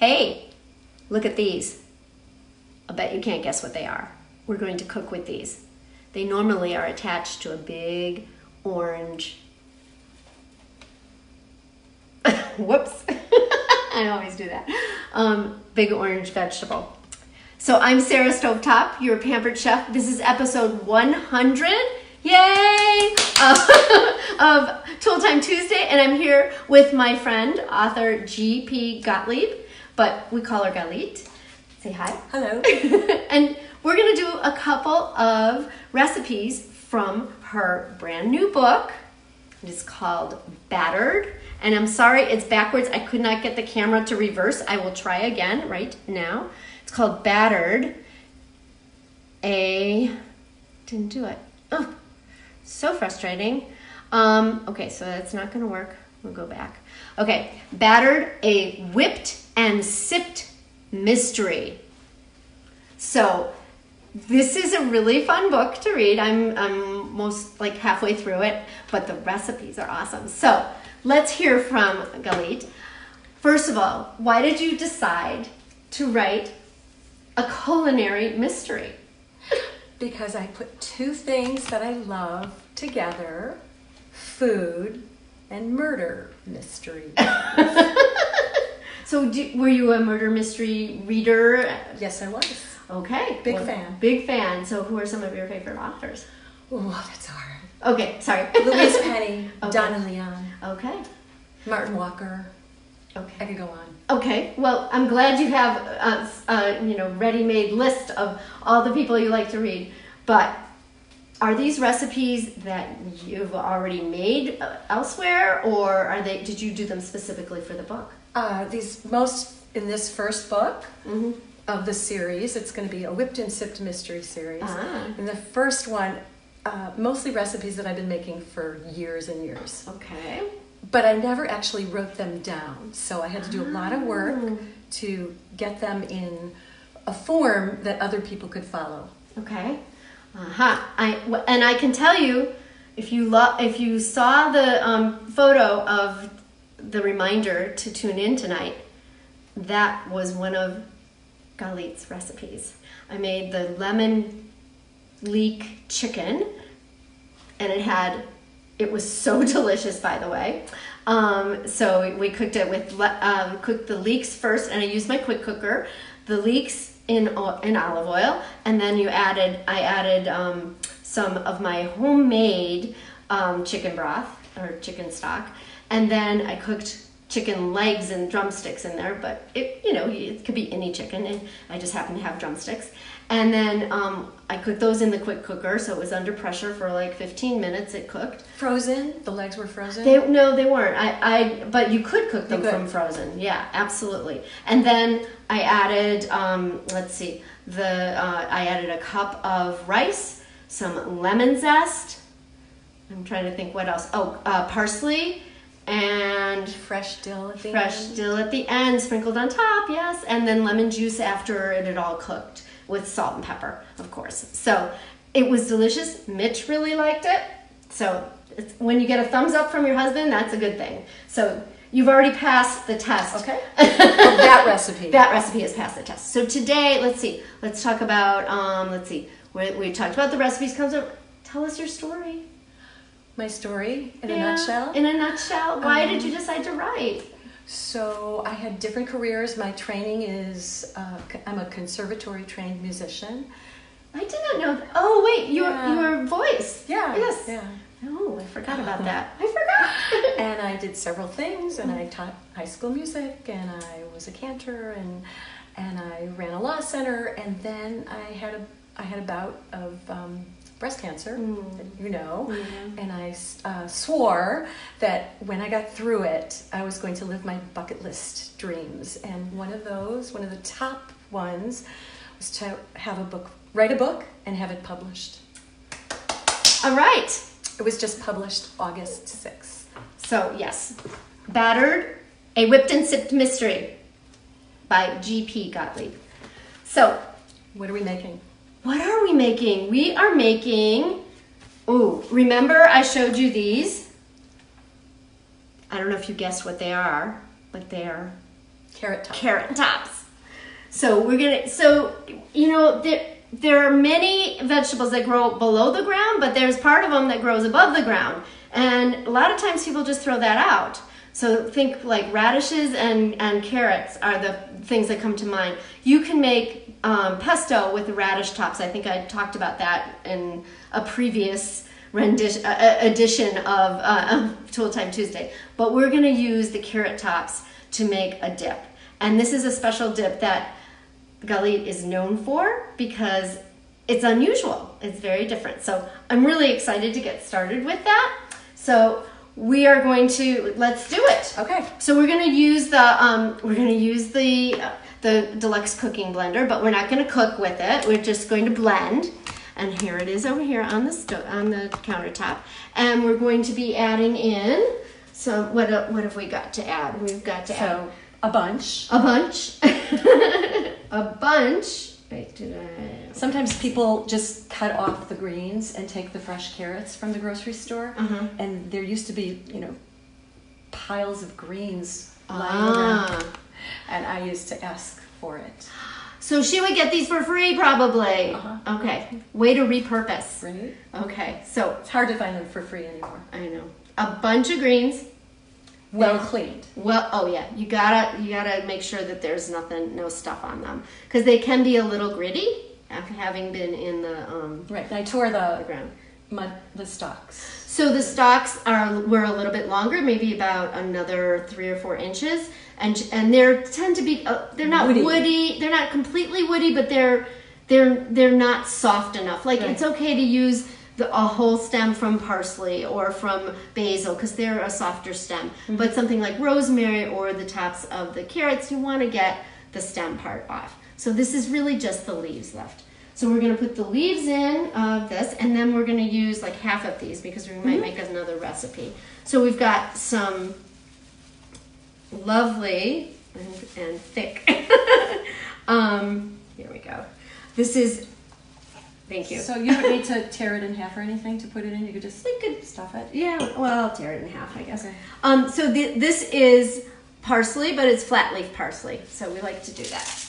Hey, look at these. I bet you can't guess what they are. We're going to cook with these. They normally are attached to a big orange. Whoops. I always do that. Big orange vegetable. So I'm Sara Stovetop, your pampered chef. This is episode 100. Yay! Of Tool Time Tuesday, and I'm here with my friend, author G.P.Gottlieb, but we call her Galit. Say hi. Hello. And we're going to do a couple of recipes from her brand new book. It is called Battered, and I'm sorry it's backwards. I could not get the camera to reverse. I will try again right now. It's called Battered. Didn't do it. Oh. So frustrating. Okay, so that's not going to work. We'll go back. Okay, Battered, a whipped and sipped mystery. So this is a really fun book to read. I'm most like halfway through it, but the recipes are awesome. So let's hear from Galit. First of all, why did you decide to write a culinary mystery? Because I put two things that I love together, food and murder mystery. So were you a murder mystery reader? Yes, I was. Okay. Big fan. Big fan. So who are some of your favorite authors? Oh, that's hard. Okay, sorry. Louise Penny, Okay. Donna Leon, Okay. Martin Walker. Okay. I could go on. Okay. Well, I'm glad you have a ready-made list of all the people you like to read. But are these recipes that you've already made elsewhere, or are they? Did you do them specifically for the book? These most in this first book Mm-hmm. of the series. It's going to be a Whipped and Sipped mystery series. Ah. In the first one, mostly recipes that I've been making for years and years. Okay. But I never actually wrote them down, so I had to do a lot of work to get them in a form that other people could follow. Okay. And I can tell you, if you saw the photo of the reminder to tune in tonight, that was one of Galit's recipes. I made the lemon leek chicken, and it was so delicious, by the way. So we cooked it with cooked the leeks first, and I used my quick cooker. The leeks in olive oil, and then I added some of my homemade chicken broth or chicken stock, and then I cooked chicken legs and drumsticks in there. But it could be any chicken, and I just happened to have drumsticks. And then I cooked those in the quick cooker, so it was under pressure for like 15 minutes. It cooked. Frozen? The legs were frozen? No, they weren't. But you could cook them from frozen. Yeah, absolutely. And then I added, I added a cup of rice, some lemon zest. I'm trying to think what else. Parsley and fresh dill at the end. Fresh dill at the end, sprinkled on top, yes. And then lemon juice after it had all cooked, with salt and pepper, of course. So it was delicious. Mitch really liked it. So when you get a thumbs up from your husband, that's a good thing. So you've already passed the test. Okay. That recipe. That recipe has passed the test. So today, let's talk about, we talked about the recipes. Tell us your story. My story in a nutshell? In a nutshell. Why did you decide to write? So I had different careers. My training is, I'm a conservatory trained musician. I did not know that. Oh, wait, your voice. Yeah. Yes. Yeah. Oh, I forgot about that. I forgot. And I did several things, and I taught high school music, and I was a cantor, and I ran a law center, and then I had a bout of breast cancer, and I swore that when I got through it, I was going to live my bucket list dreams. And one of the top ones, was to write a book and have it published. All right. It was just published August 6th. So, yes, Battered, a Whipped and Sipped Mystery by G.P.Gottlieb. So, what are we making? What are we making? We are making, remember I showed you these? I don't know if you guessed what they are, but they are Carrot top. Carrot tops. So there are many vegetables that grow below the ground, but there's part of them that grows above the ground. And a lot of times people just throw that out. So think like radishes and carrots are the things that come to mind. You can make pesto with the radish tops. I think I talked about that in a previous edition of Tool Time Tuesday. But we're going to use the carrot tops to make a dip. And this is a special dip that Gottlieb is known for because it's unusual. It's very different. So I'm really excited to get started with that. So we are going to, let's do it. Okay. So we're going to use the deluxe cooking blender, but we're not going to cook with it. We're just going to blend. And here it is over here on the countertop. And we're going to be adding in some, what have we got to add? We've got to add a bunch. A bunch. A bunch. Wait, Sometimes people just cut off the greens and take the fresh carrots from the grocery store. And there used to be, piles of greens lying around. And I used to ask for it. So she would get these for free, probably. Okay. Way to repurpose. Right? Okay. So it's hard to find them for free anymore. I know. A bunch of greens. Well cleaned. Well, oh yeah. You gotta make sure that there's no stuff on them because they can be a little gritty after having been in the right. And I tore the ground. The stalks. So the stalks were a little bit longer, maybe about another 3 or 4 inches, and they tend to be they're not woody. They're not completely woody, but they're not soft enough. Like It's okay to use a whole stem from parsley or from basil because they're a softer stem. But something like rosemary or the tops of the carrots, you want to get the stem part off. So this is really just the leaves left. So we're going to put the leaves in of this, and then we're going to use like half of these because we might make another recipe. So we've got some lovely and thick. Here we go. This is, thank you. So you don't need to tear it in half or anything to put it in? You could just stuff it? Yeah, well, I'll tear it in half, I guess. Okay. So this is parsley, but it's flat leaf parsley. So we like to do that.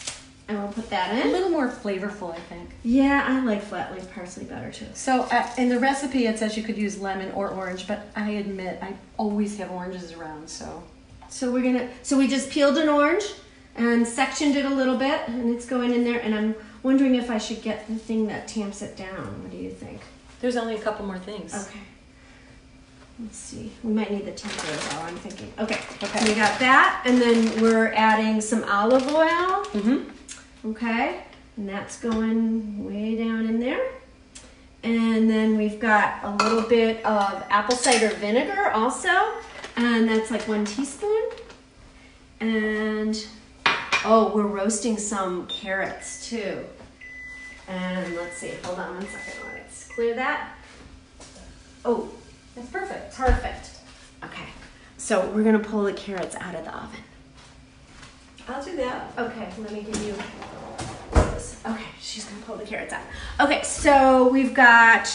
And we'll put that in. A little more flavorful, I think. Yeah, I like flat leaf parsley better too. So in the recipe, it says you could use lemon or orange, but I admit I always have oranges around, so. So we just peeled an orange and sectioned it a little bit, and it's going in there. And I'm wondering if I should get the thing that tamps it down. What do you think? There's only a couple more things. Okay. Let's see. We might need the temper though, I'm thinking. Okay. So we got that, and then we're adding some olive oil. Okay. And that's going way down in there. And then we've got a little bit of apple cider vinegar also, and that's like 1 teaspoon. And we're roasting some carrots too. And let's see, hold on 1 second. Let's clear that. Oh, that's perfect. Perfect. Okay, so we're gonna pull the carrots out of the oven. I'll do that. Okay, let me give you this. Okay, she's gonna pull the carrots out. Okay, so we've got,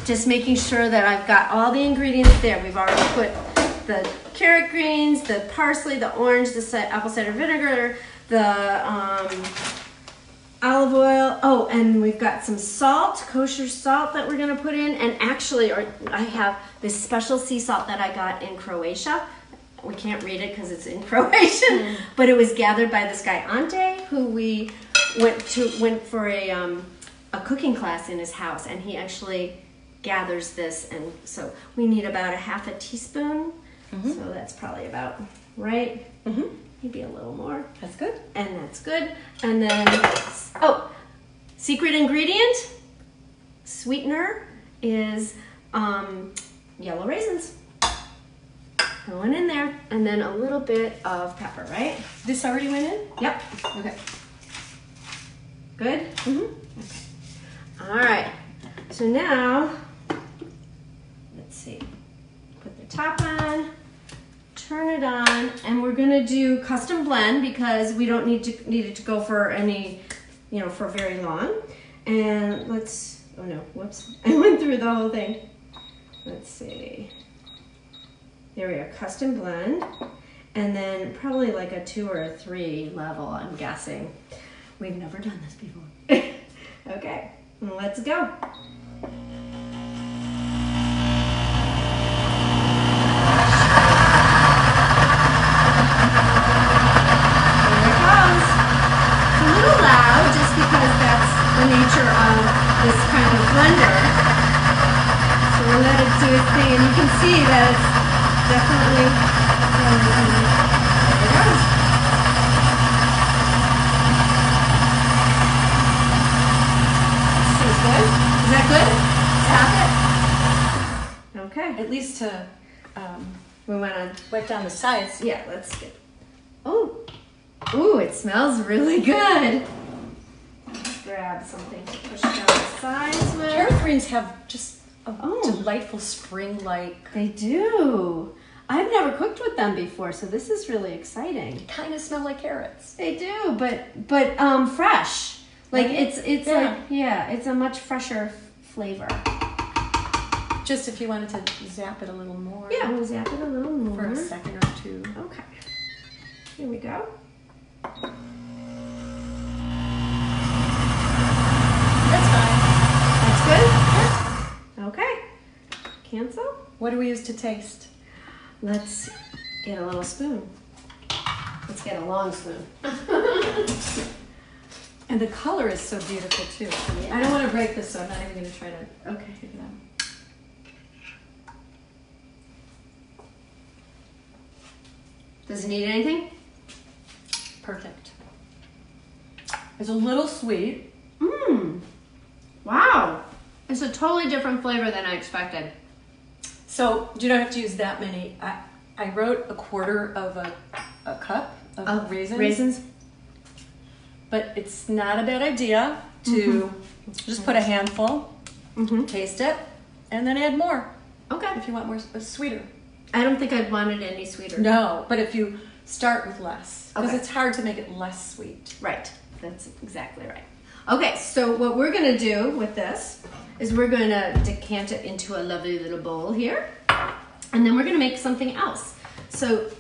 just making sure that I've got all the ingredients there. We've already put the carrot greens, the parsley, the orange, the apple cider vinegar, the olive oil. Oh, and we've got some salt, kosher salt that we're gonna put in. And actually, I have this special sea salt that I got in Croatia. We can't read it because it's in Croatian, but it was gathered by this guy Ante, who we went for a cooking class in his house, and he actually gathers this, and so we need about 1/2 teaspoon. So that's probably about right. Maybe a little more. That's good. And that's good. And then, secret ingredient, sweetener is yellow raisins. Going in there. And then a little bit of pepper, right? This already went in? Yep. Okay. Good? Okay. All right. So now, let's see. Put the top on. Turn it on, and we're gonna do custom blend because we don't need it to go for any, for very long. And whoops, I went through the whole thing. Let's see. There we are, custom blend. And then probably like a 2 or a 3 level, I'm guessing. We've never done this before. Okay, let's go. The nature of this kind of blender. So we'll let it do its thing, and you can see that it's definitely there it goes. Seems good. Is that good? Stop it. Okay. At least to we want to wipe down the sides. Yeah, let's get. Oh, it smells really good. Grab something to push down the sides with. Carrot greens have just a delightful spring-like. They do. I've never cooked with them before, so this is really exciting. Kind of smell like carrots. They do, but fresh. Like right? it's it's a much fresher flavor. Just if you wanted to zap it a little more. Yeah, we'll zap it a little more for a second or two. Okay. Here we go. Good? Yeah. Okay. Cancel. What do we use to taste? Let's get a little spoon. Let's get a long spoon. And the color is so beautiful too. Yeah. I don't want to break this, so I'm not even going to try to. Okay. Pick it up. Does it need anything? Perfect. It's a little sweet. Wow. It's a totally different flavor than I expected. So you don't have to use that many. I wrote a quarter of a cup of raisins. But it's not a bad idea to just put a handful, taste it, and then add more. Okay. If you want more sweeter. I don't think I'd want it any sweeter. No, but if you start with less, because Okay. it's hard to make it less sweet. Right. That's exactly right. Okay, so what we're going to do with this is we're going to decant it into a lovely little bowl here, and then we're going to make something else. So,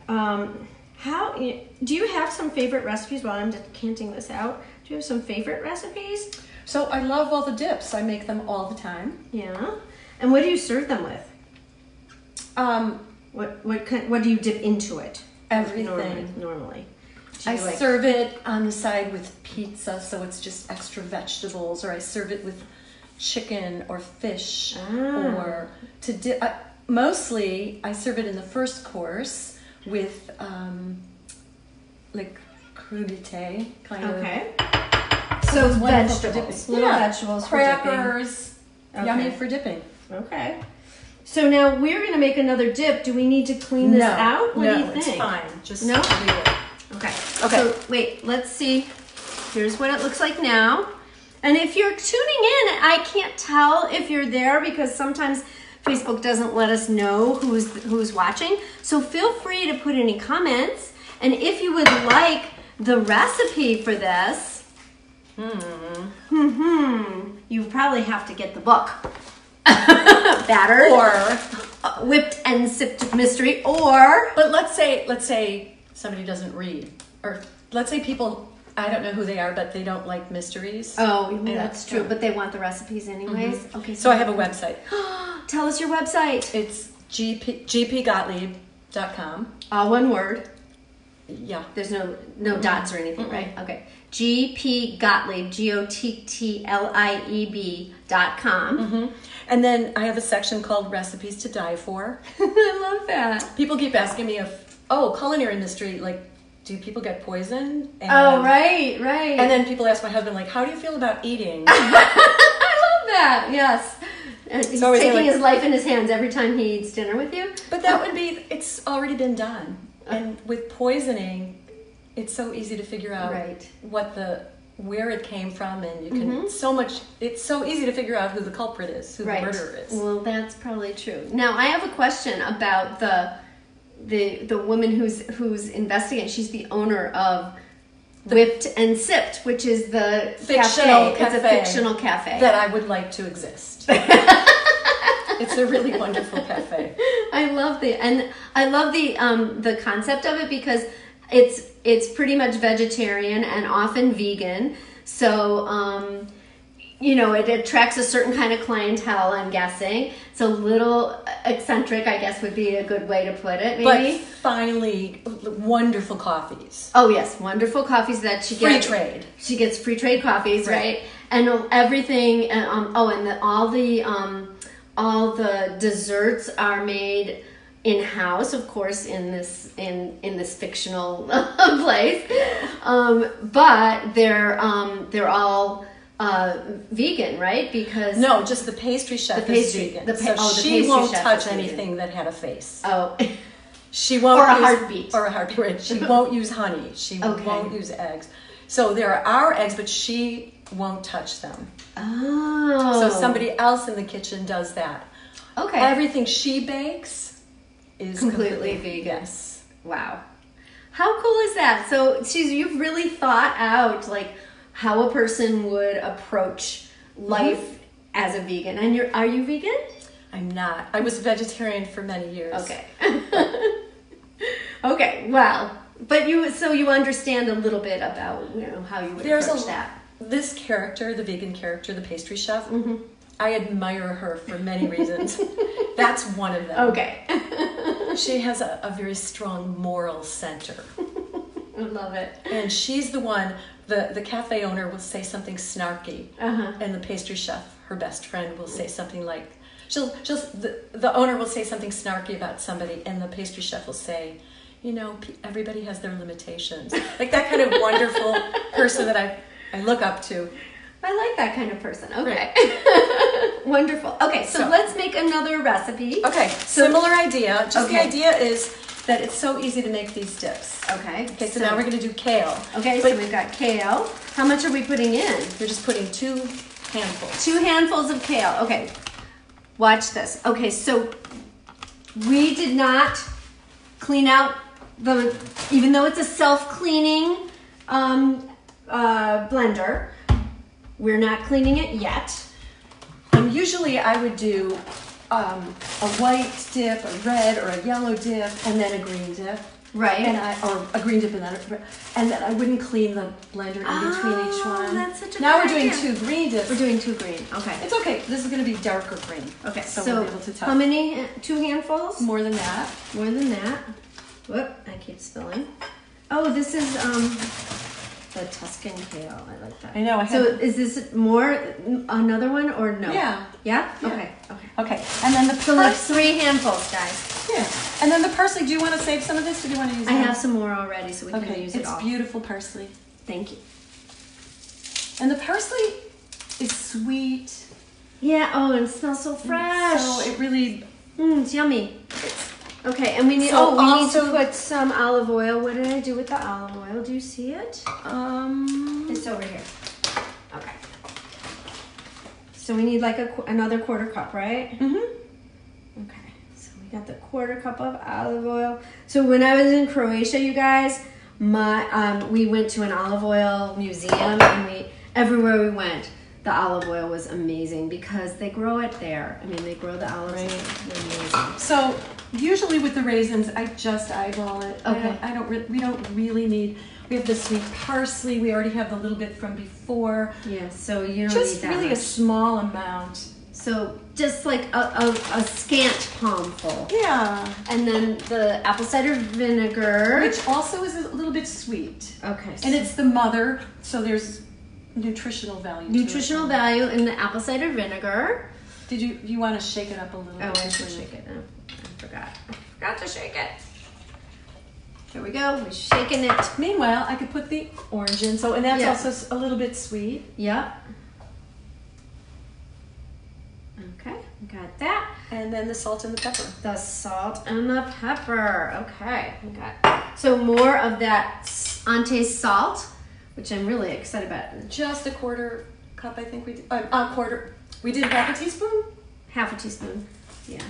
do you have some favorite recipes while I'm decanting this out? Do you have some favorite recipes? So I love all the dips. I make them all the time. Yeah. And what do you serve them with? What do you dip into it? Everything. Normally. I serve it on the side with pizza, so it's just extra vegetables, or I serve it with chicken or fish, or to dip. Mostly, I serve it in the first course with like crudité, kind of. Okay. So vegetables, little vegetables, crackers, yummy for dipping. Okay. So now we're going to make another dip. Do we need to clean this out? What do you think? It's fine. Just no? leave it. Okay. So wait, let's see. Here's what it looks like now. And if you're tuning in, I can't tell if you're there because sometimes Facebook doesn't let us know who's watching. So feel free to put any comments. And if you would like the recipe for this, you probably have to get the book. Battered or Whipped and Sipped Mystery, or but let's say somebody doesn't read, or let's say people, I don't know who they are, but they don't like mysteries. Oh, that's true, but they want the recipes anyways. Okay, so I have a website. Tell us your website. It's G.P.Gottlieb.com. All one word. Yeah. There's no dots or anything, right? Okay. G.P.Gottlieb, GOTTLIEB.com. And then I have a section called Recipes to Die For. I love that. People keep asking me culinary mystery, like, do people get poisoned? And, right. And then people ask my husband, like, how do you feel about eating? I love that, yes. He's taking his life in his hands every time he eats dinner with you. But that would be, it's already been done. And with poisoning, it's so easy to figure out where it came from, and you can it's so easy to figure out who the culprit is, who the murderer is. Well, that's probably true. Now, I have a question about the woman who's investigating. She's the owner of Whipped and Sipped, which is the fictional cafe. It's a fictional cafe that I would like to exist. It's a really wonderful cafe. I love the concept of it because it's pretty much vegetarian and often vegan. So it attracts a certain kind of clientele, I'm guessing. It's a little eccentric, I guess would be a good way to put it, maybe. But finally, wonderful coffees. Oh, yes. Wonderful coffees that she gets. Free trade. She gets free trade coffees, right? And everything, all the desserts are made in-house, of course, in this fictional place. But they're all vegan, right? Because no, just the pastry chef is vegan. She won't touch anything that had a face. Oh, she won't or a heartbeat. Or a heartbeat. She won't use honey. She won't use eggs. So there are eggs, but she won't touch them. Oh, so somebody else in the kitchen does that. Okay. Everything she bakes is completely vegan. Yes. Wow. How cool is that? So you've really thought out like how a person would approach life as a vegan. And are you vegan? I'm not. I was vegetarian for many years. Okay. Okay. Well, but you understand a little bit about how you would approach that. This character, the vegan character, the pastry chef, I admire her for many reasons. That's one of them. Okay. She has a very strong moral center. I love it. And she's the one, the cafe owner will say something snarky, and the pastry chef, her best friend, will say something like, the owner will say something snarky about somebody, and the pastry chef will say, everybody has their limitations. Like that kind of wonderful person that I look up to. I like that kind of person. Okay. Right. Wonderful. Okay, so let's make another recipe. Okay, similar idea. Just the idea is that it's so easy to make these dips. Okay. Okay, so now we're going to do kale. Okay, so we've got kale. How much are we putting in? We're just putting 2 handfuls. 2 handfuls of kale. Okay, watch this. Okay, so we did not clean out even though it's a self-cleaning blender, we're not cleaning it yet. Usually I would do a white dip, a red or a yellow dip, and then a green dip. Right. Or a green dip and then I wouldn't clean the blender in between each one. That's such a Now good we're doing idea. 2 green dips. We're doing 2 green. Okay. It's okay. This is going to be darker green. Okay. So we'll be able to tell. How many? 2 handfuls? More than that. More than that. Whoop! I keep spilling. Oh, this is the Tuscan kale. I like that. I know. So is this another one or no? Yeah. Yeah? Yeah. Okay. And then the So like 3 handfuls, guys. Yeah. And then the parsley. Do you want to save some of this, or do you want to use it? I have some more already, so we can use it all. It's beautiful parsley. Thank you. And the parsley is sweet. Yeah. Oh, and it smells so fresh. So it really. It's yummy. Okay, and we need to put some olive oil. What did I do with the olive oil? Do you see it? It's over here. Okay. So we need like another 1/4 cup, right? Okay. So we got the 1/4 cup of olive oil. So when I was in Croatia, you guys, we went to an olive oil museum, and everywhere we went, the olive oil was amazing because they grow it there. I mean, they grow the olives. Right. They're amazing. So usually with the raisins, I just eyeball it. Okay. We don't really need. We have the sweet parsley. We already have the little bit from before. Yeah. So you don't just need that really much. A small amount. So just like a scant palmful. Yeah. And then the apple cider vinegar, which also is a little bit sweet. Okay. And it's the mother, so there's nutritional value. Nutritional value in the apple cider vinegar. Did you want to shake it up a little bit? Oh, I should shake it. I forgot to shake it. Here we go. We're shaking it. Meanwhile, I could put the orange in. So, and that's also a little bit sweet. Yep. Okay, got that. And then the salt and the pepper. The salt and the pepper. Okay, got. So more of that Ante salt, which I'm really excited about. Just a 1/4 cup, I think we did. A quarter. We did half a teaspoon. Half a teaspoon. Yeah.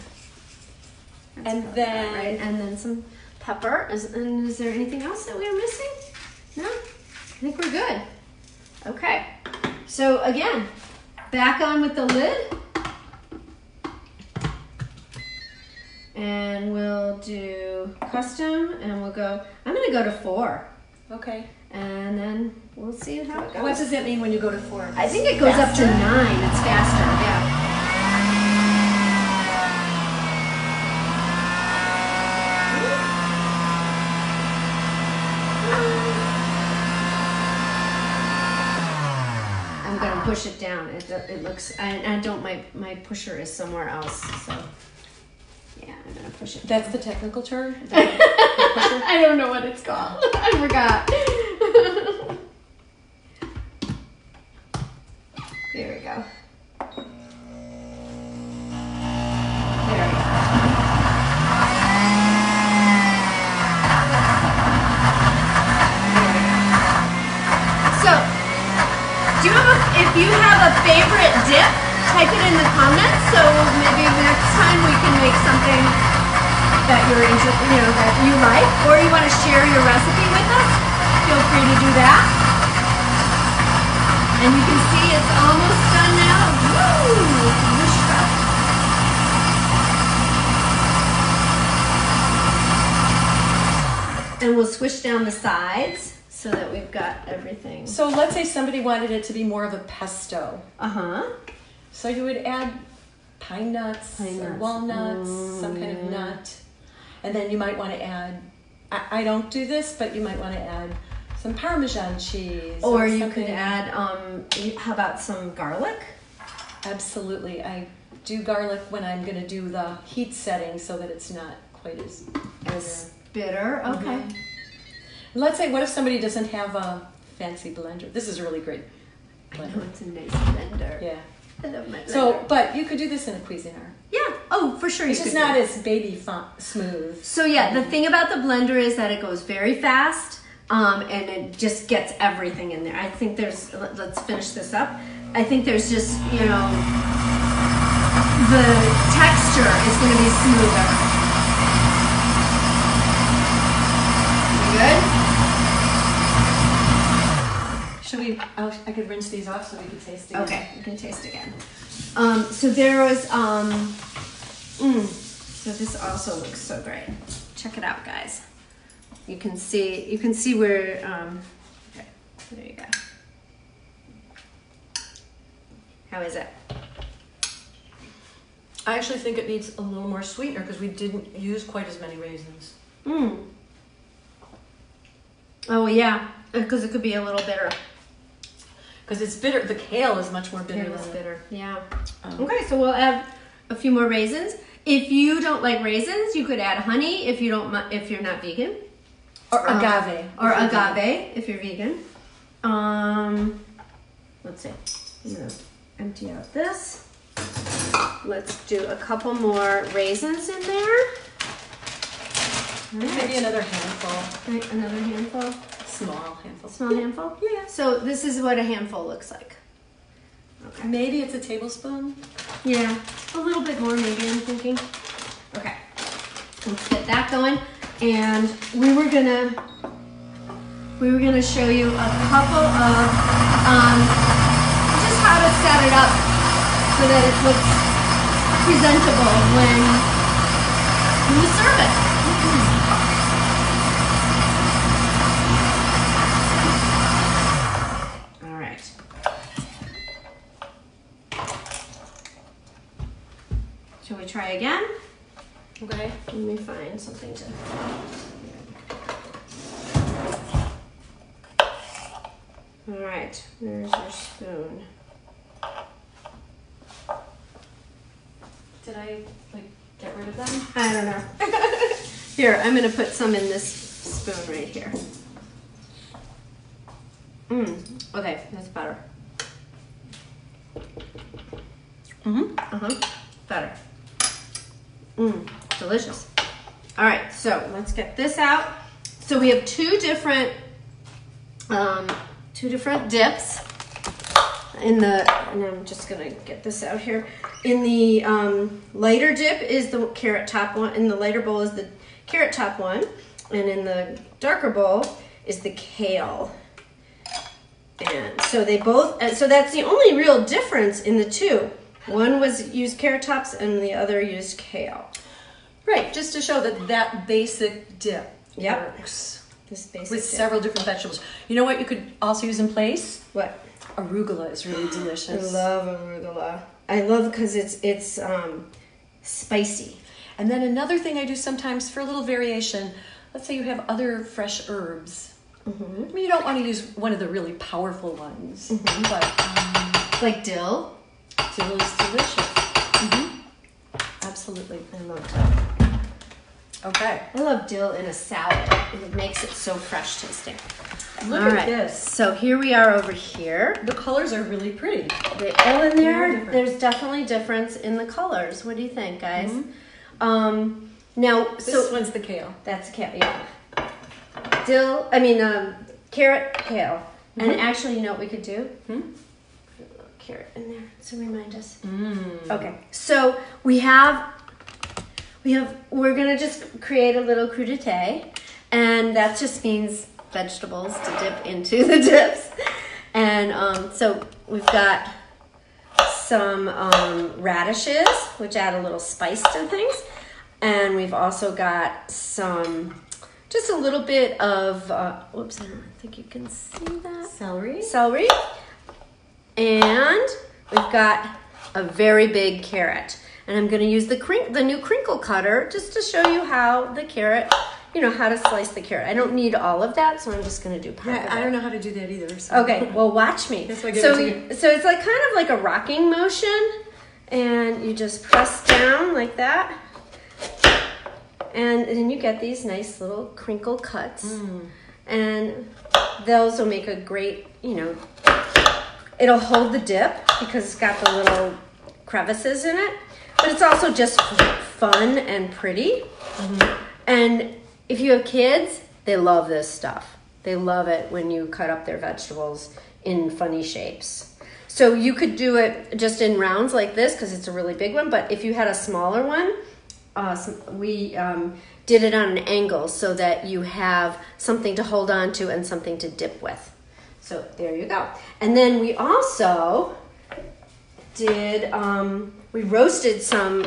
That's and then right. And then some pepper. Is there anything else that we are missing? No? I think we're good. Okay. So again, back on with the lid. And we'll do custom, and we'll go, I'm gonna go to 4. Okay. And then we'll see how it goes. What does it mean when you go to 4? I think it goes faster? Up to 9. It's faster, yeah. I'm gonna push it down. It looks, I don't, my pusher is somewhere else, so. Yeah, I'm gonna push it. That's the technical term? I don't know what it's called. I forgot. There we go. There we go. So, if you have a favorite dip, type it in the comments, so maybe next time we can make something that you're that you like, or you want to share your recipe with us, feel free to do that. And you can see it's almost done now. Woo! Whisk up. And we'll swish down the sides so that we've got everything. So let's say somebody wanted it to be more of a pesto. Uh-huh. So you would add pine nuts or walnuts, some kind of nut. And then you might want to add, I don't do this, but you might want to add some Parmesan cheese. Or you could add, how about some garlic? Absolutely. I do garlic when I'm going to do the heat setting so that it's not quite as bitter. Okay. Mm-hmm. Let's say, what if somebody doesn't have a fancy blender? This is a really great blender. I know, it's a nice blender. Yeah. I love my blender. So, but you could do this in a Cuisinart. Yeah. Oh, for sure. It's just not as baby smooth. So yeah, the thing about the blender is that it goes very fast, and it just gets everything in there. I think there's. Let's finish this up. I think there's just the texture is going to be smoother. You good? Should we? I could rinse these off so we can taste again. Okay, we can taste again. So there was, so this also looks so great. Check it out, guys. You can see where, okay, there you go. How is it? I actually think it needs a little more sweetener because we didn't use quite as many raisins. Oh yeah, because it could be a little bitter. Because it's bitter. The kale is much more bitter than bitter. Yeah. Okay, so we'll add a few more raisins. If you don't like raisins, you could add honey if you're not vegan. Or agave. Or agave if you're vegan. Let's see. I'm gonna empty out this. Let's do a couple more raisins in there. Right. Maybe another handful. Right, another handful. Small handful. Small handful? Yeah. So this is what a handful looks like. Okay. Maybe it's a tablespoon? Yeah, a little bit more maybe, I'm thinking. Okay, let's get that going. And we were gonna show you a couple of just how to set it up so that it looks presentable when you serve it. All right. Shall we try again? Okay. Let me find something to... All right, where's your spoon? Did I, get rid of them? I don't know. Here, I'm gonna put some in this spoon right here. Okay, that's better. Better. Delicious. All right, so let's get this out. So we have two different dips in the, and I'm just gonna get this out here. In the lighter dip is the carrot top one, in the lighter bowl is the carrot top one, and in the darker bowl is the kale. And so they both, so that's the only real difference in the two. One was used carrot tops and the other used kale. Right, just to show that basic dip Yep. works This basic with dip. several different vegetables. You know what you could also use in place? What? Arugula is really I delicious. love arugula. I love because it's spicy. And then another thing I do sometimes for a little variation, let's say you have other fresh herbs. Mm-hmm. I mean, you don't want to use one of the really powerful ones, but Like dill. dill is delicious. Absolutely. I love dill. Okay. I love dill in a salad. It makes it so fresh tasting. Look All at right. this. So here we are over here. The colors are really pretty. In They are different. there's definitely difference in the colors. What do you think, guys? Now, This one's the kale. that's kale. Yeah. Carrot, kale, and actually, you know what we could do? Put a little carrot in there to remind us. Okay, so we're gonna just create a little crudité, and that just means vegetables to dip into the dips. And so we've got some radishes, which add a little spice to things, and we've also got just a little bit of whoops, I don't think you can see that. Celery. And we've got a very big carrot. And I'm going to use the new crinkle cutter just to show you how the carrot, how to slice the carrot. I don't need all of that, so I'm just going to do part of it. I don't know how to do that either. So. Okay, well, watch me. That's why I give so, it to you. so it's like kind of like a rocking motion, and you just press down like that. And then you get these nice little crinkle cuts. And those will make a great, it'll hold the dip because it's got the little crevices in it. But it's also just fun and pretty. And if you have kids, they love this stuff. They love it when you cut up their vegetables in funny shapes. So you could do it just in rounds like this because it's a really big one. But if you had a smaller one, we did it on an angle so that you have something to hold on to and something to dip with. So there you go. And then we also did, we roasted some,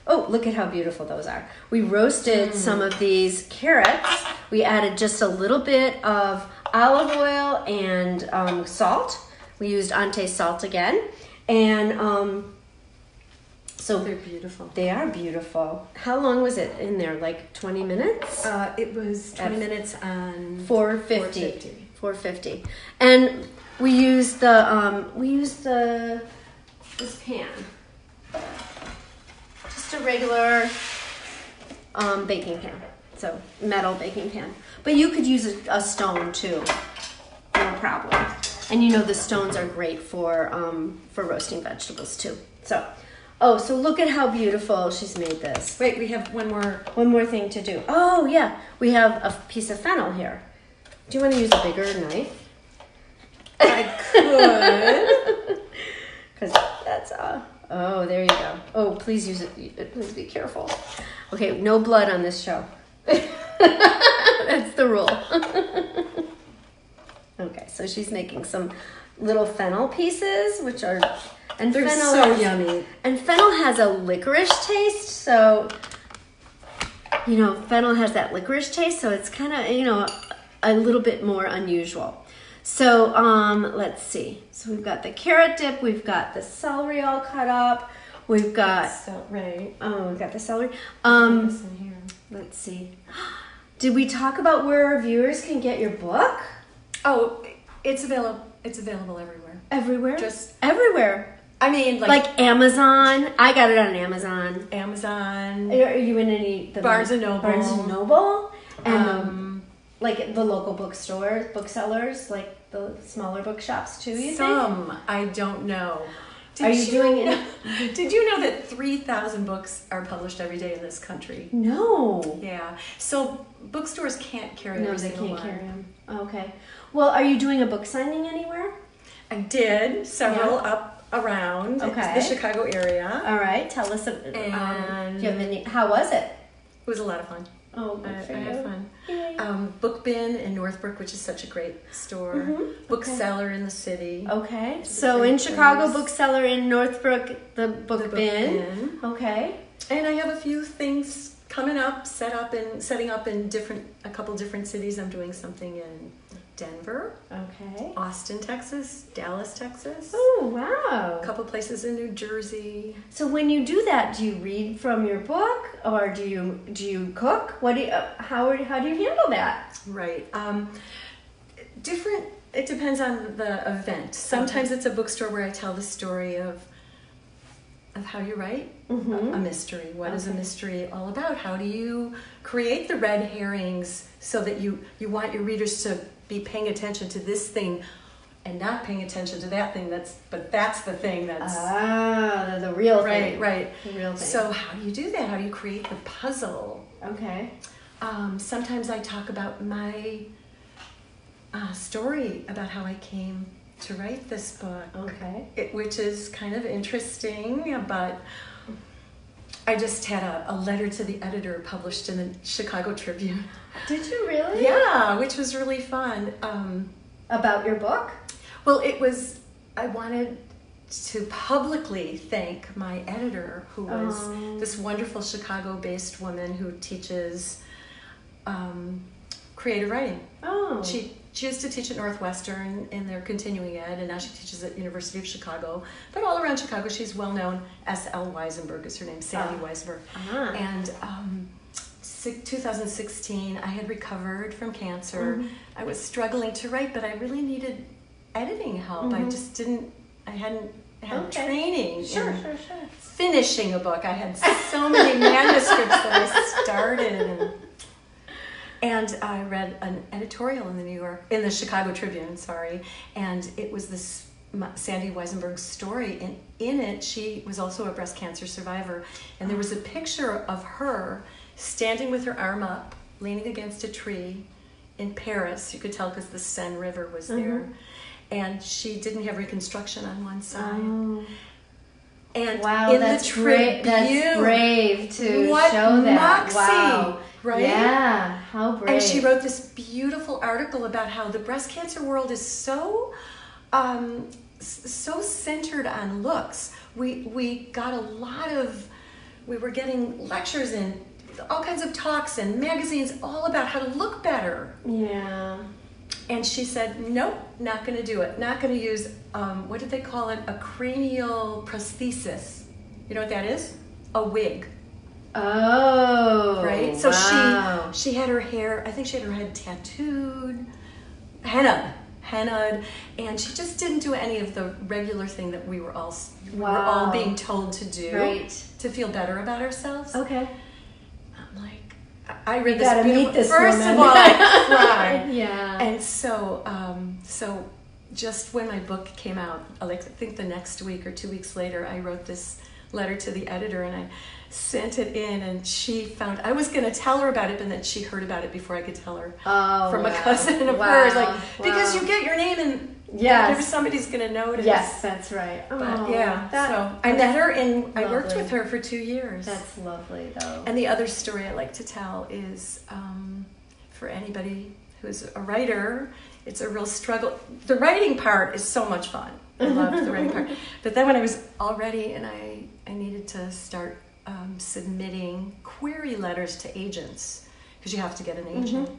oh, look at how beautiful those are. We roasted some of these carrots. We added just a little bit of olive oil and salt. We used Ante salt again. And so they're beautiful. They are beautiful. How long was it in there? Like 20 minutes? It was 20 minutes on 450. 450. And we used this pan. Just a regular baking pan. So metal baking pan. But you could use a stone too. No problem. And the stones are great for roasting vegetables too. So look at how beautiful she's made this. Wait, we have one more thing to do. Oh yeah, we have a piece of fennel here. Do you want to use a bigger knife? I could. Because that's oh, there you go. Oh, please use it. Please be careful. Okay, no blood on this show. That's the rule. Okay, so she's making some little fennel pieces, which are. And they're fennel so yummy. And fennel has a licorice taste, so fennel has that licorice taste, so it's kind of a little bit more unusual. So let's see. So we've got the carrot dip, we've got the celery all cut up, we've got right. Oh, we've got the celery. This in here. Let's see. Did we talk about where our viewers can get your book? Oh, it's available. It's available everywhere. Everywhere. Just everywhere. I mean, like Amazon. I got it on Amazon. Amazon. Are you in any Barnes and Noble? Barnes and Noble, and like the local booksellers, like the smaller bookshops too. You think? I don't know. Are you doing it? Did you know that 3,000 books are published every day in this country? No. Yeah. So bookstores can't carry every single one. No, they can't carry them. Okay. Well, are you doing a book signing anywhere? I did several up around the Chicago area. All right. Tell us. How was it? It was a lot of fun. Oh, good for I you. had fun. Yay. Book Bin in Northbrook, which is such a great store. Bookseller in the city. Okay. So in Chicago, Bookseller in Northbrook, the Book Bin. Bin. Okay. And I have a few things coming up, setting up in a couple different cities. I'm doing something in Denver, Okay. Austin, Texas, Dallas, Texas. Oh, wow. A couple places in New Jersey. So when you do that, do you read from your book, or do you cook? What do you, how do you handle that? Right. Different. It depends on the event. Sometimes it's a bookstore where I tell the story of how you write a mystery. What is a mystery all about? How do you create the red herrings so that you want your readers to be paying attention to this thing and not paying attention to that thing that's the thing that's the real thing. Right. The real thing. So how do you do that? How do you create the puzzle? Okay. Sometimes I talk about my story about how I came to write this book. Okay. Which is kind of interesting, but I just had a letter to the editor published in the Chicago Tribune. Did you really? Yeah, which was really fun. About your book? Well, I wanted to publicly thank my editor, who was this wonderful Chicago-based woman who teaches creative writing. Oh. She used to teach at Northwestern in their continuing ed, and now she teaches at University of Chicago. But all around Chicago, she's well known. S.L. Weisenberg is her name, Sandy Weisenberg. And 2016, I had recovered from cancer. I was struggling to write, but I really needed editing help. I just didn't. I hadn't had training. Sure. Finishing a book. I had so many manuscripts that I started. And I read an editorial in the Chicago Tribune, and it was this Sandy Weisenberg's story, and in it, she was also a breast cancer survivor, and there was a picture of her standing with her arm up, leaning against a tree in Paris. You could tell because the Seine River was there, and she didn't have reconstruction on one side. And in the Tribune, that's brave to show that. Moxie, wow. Right? Yeah, how brave. And she wrote this beautiful article about how the breast cancer world is so centered on looks. We were getting lectures and all kinds of talks and magazines all about how to look better. Yeah. And she said, nope, not going to do it. Not going to use, what did they call it? A cranial prosthesis. You know what that is? A wig. Oh. Right? So wow. she had her hair, I think she had her head tattooed, hennaed, and she just didn't do any of the regular thing that we were all being told to do to feel better about ourselves. Okay. I'm like, I read this beautiful. First woman. of all, I cried. Yeah. And so just when my book came out, I think the next week or 2 weeks later, I wrote this letter to the editor, and I sent it in, and she found, I was going to tell her about it, but then she heard about it before I could tell her from a cousin of hers, because you get your name and somebody's going to notice. Yes, that's right. But so I met her and I worked with her for 2 years. That's lovely, though. And the other story I like to tell is for anybody who's a writer, it's a real struggle. The writing part is so much fun. I loved the writing part. But then when I was all ready and I needed to start submitting query letters to agents, because you have to get an agent.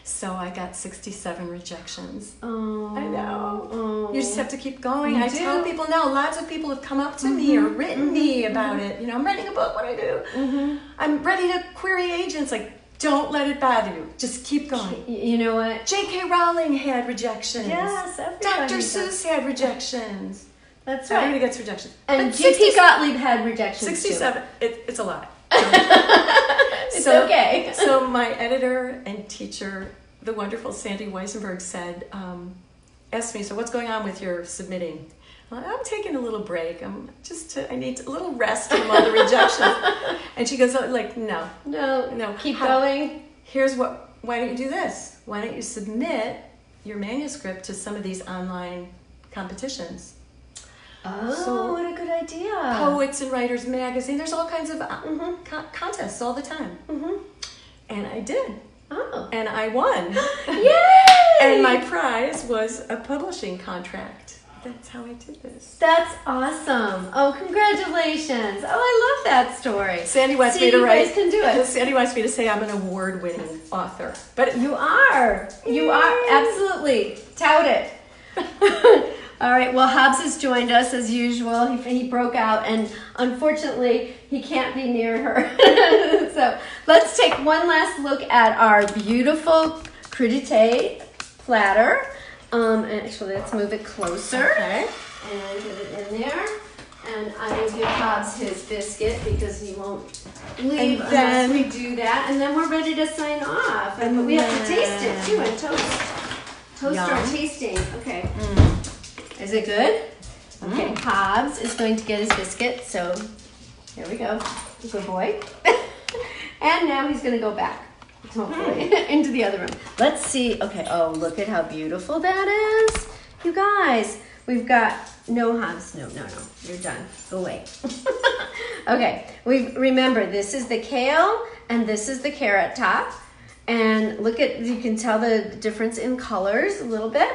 So I got 67 rejections. Oh, I know. You just have to keep going. I tell people now, lots of people have come up to me or written me about it. You know, I'm writing a book, what do I do? I'm ready to query agents. Like, don't let it bother you. Just keep going. You know what? J.K. Rowling had rejections. Yes, everybody Dr. Seuss had rejections. That's right. Everybody gets rejections. And G.P.Gottlieb had rejections 67. It's a lot. It's okay. So my editor and teacher, the wonderful Sandy Weisenberg, asked me, so what's going on with your submitting? Well, I'm taking a little break. I need a little rest from all the rejections. And she goes, no, keep going. Why don't you do this? Why don't you submit your manuscript to some of these online competitions? Oh, what a good idea. Poets and Writers Magazine. There's all kinds of contests all the time. And I did. Oh. And I won. Yay! And my prize was a publishing contract. that's how I did this. That's awesome. Oh, congratulations. Oh, I love that story. Sandy wants See, me to you write. guys can do it. Sandy wants me to say I'm an award-winning author. But You are. You are. Absolutely. Tout it. All right. Well, Hobbs has joined us as usual. He broke out, and unfortunately, he can't be near her. So let's take one last look at our beautiful crudité platter. Actually, let's move it closer. okay. And put it in there. And I will give Hobbs his biscuit because he won't leave unless we do that. And then we're ready to sign off. But we have to taste it too and toast. Toast our tasting. Okay. Is it good? Okay. Hobbs is going to get his biscuit. So here we go. Good boy. And now he's going to go back. Hopefully into the other room. Let's see. Okay. Oh, look at how beautiful that is. You guys, we've got no Hobbs. No. You're done. Go away. Okay. Remember, this is the kale and this is the carrot top. And look at, you can tell the difference in colors a little bit.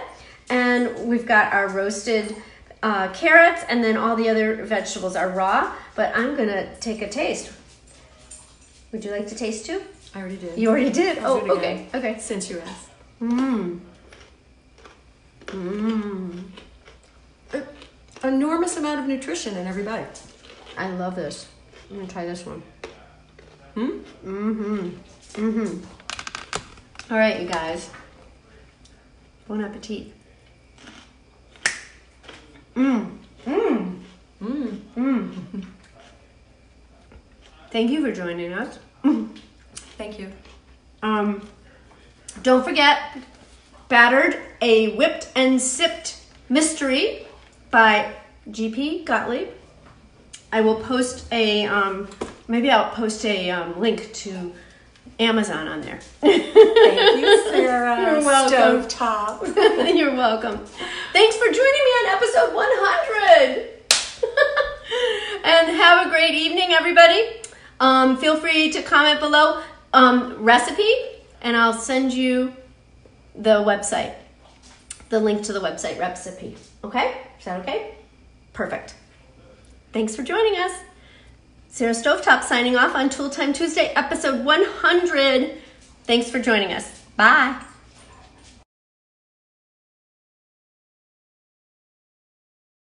And we've got our roasted carrots, and then all the other vegetables are raw. But I'm going to take a taste. Would you like to taste too? I already did. You already did? I'll do it Okay. again, Okay. Since you asked. Enormous amount of nutrition in every bite. I love this. I'm going to try this one. All right, you guys. Bon appetit. Thank you for joining us. Thank you. Don't forget, Battered, a Whipped and Sipped Mystery by G.P.Gottlieb. I will post a, maybe I'll post a link to Amazon on there. Thank you, Sara. You're welcome. Stovetop. You're welcome. Thanks for joining me on episode 100. And have a great evening, everybody. Feel free to comment below recipe, and I'll send you the website, the link to the website recipe. Okay? Is that okay? Perfect. Thanks for joining us. Sara Stovetop signing off on Tool Time Tuesday, episode 100. Thanks for joining us. Bye.